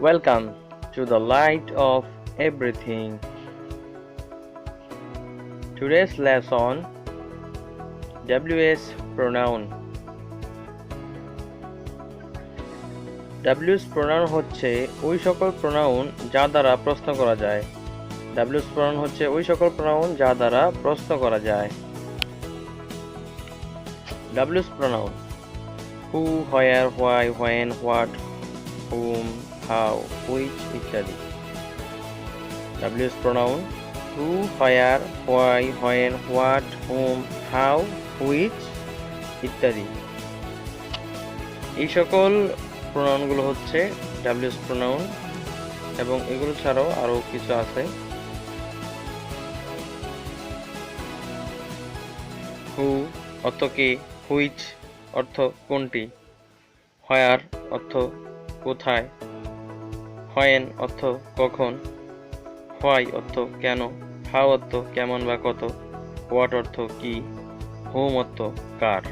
Welcome to the light of everything. Today's lesson WS pronoun. WS pronoun হচ্ছে ওই সকল pronoun যা দ্বারা প্রশ্ন করা যায়। WS pronoun হচ্ছে ওই সকল pronoun যা দ্বারা প্রশ্ন করা যায়। WS pronoun: who, where, why, when, what, whom, how, which ইত্যাদি। WS pronoun: who, where, why, when, what, whom, how, which ইত্যাদি। এই সকল প্রোনাউনগুলো হচ্ছে WS pronoun এবং এগুলো ছাড়াও আরো কিছু আছে। who অর্থ কি, which অর্থ কোনটি, where অর্থ কোথায়, when অর্থ কখন, why অর্থ কেন, how অর্থ কেমন বা কত, what অর্থ কি, whom অর্থ কার।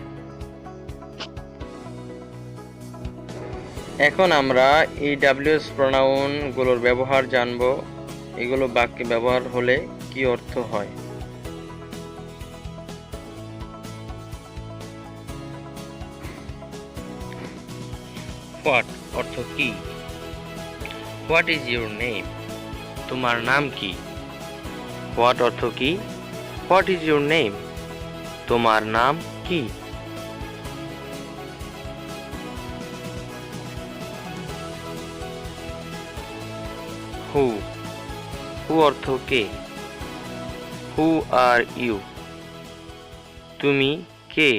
এখন আমরা এই WS pronoun গুলোর ব্যবহার জানব। এগুলো বাক্যে ব্যবহার হলে কি অর্থ হয়। What অর্থ কি, What is your name? তোমার নাম কি। What অর্থ কি, What is your name? তোমার নাম কি। Who অর্থ কে, Who are you? তুমি কে।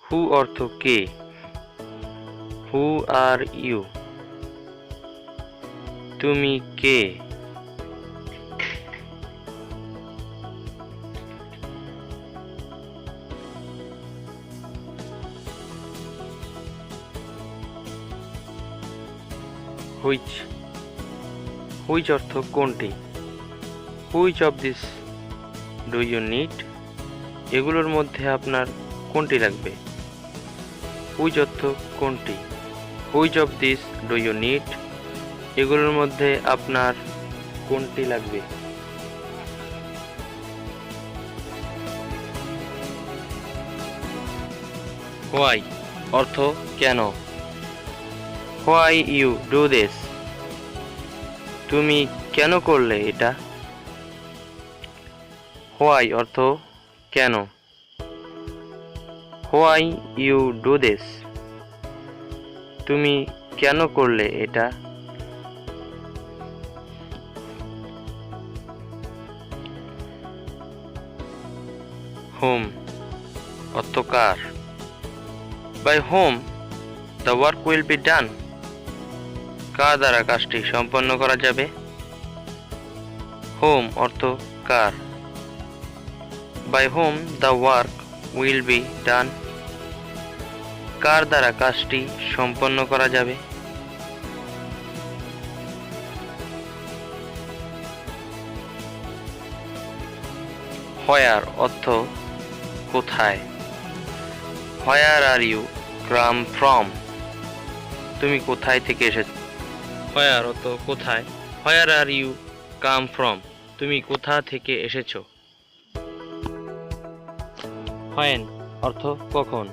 Who অর্থ কে, Who are you? তুমি কে। Which অর্থ কোনটি, Which of this do you need? এগুলোর মধ্যে আপনার কোনটি লাগবে। Which অর্থ কোনটি, Which of this do you need? এগুলোর মধ্যে আপনার কোনটি লাগবে। Why অর্থ কেন, Why you do this? তুমি কেন করলে এটা। Why অর্থ কেন, Why you do this? তুমি কেন করলে এটা। Whom অর্থ কার, By whom the work will be done? কার দ্বারা কাজটি সম্পন্ন করা যাবে। Whom অর্থ কার, By whom the work will be done? কার দ্বারা কাজটি সম্পন্ন করা যাবে। Where অর্থ কোথায়, Where are you come from? তুমি কোথায় থেকে এসেছো। Where অর্থ কোথায়, Where are you come from? তুমি কোথা থেকে এসেছো। When অর্থ কখন,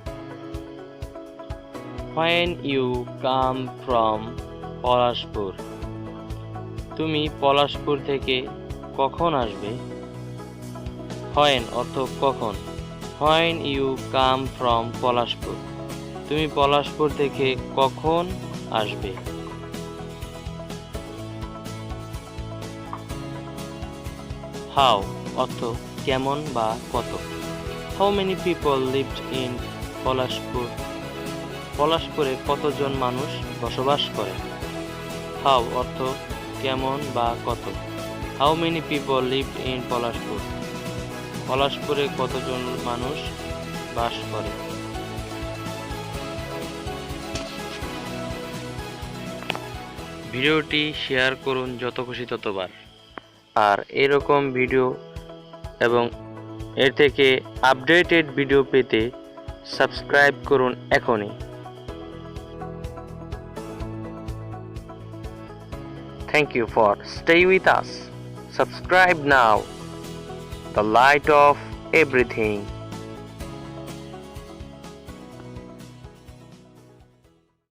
When you come from Palashpur. তুমি পলাশপুর থেকে কখন আসবে। When অর্থ কখন, When you come from Palashpur. তুমি পলাশপুর থেকে কখন আসবে। How অর্থ কেমন বা কত, How many people lived in Palashpur? পলাশপুরে কতজন মানুষ বসবাস করে। How অর্থ কেমন বা কত, How many people lived in Palashpur? পলাশপুরে কতজন মানুষ বাস করে। ভিডিওটি শেয়ার করুন যত খুশি ততবার। আর এরকম ভিডিও এবং এর থেকে আপডেটেড ভিডিও পেতে সাবস্ক্রাইব করুন এখনই। Thank you for stay with us. Subscribe now. The light of everything.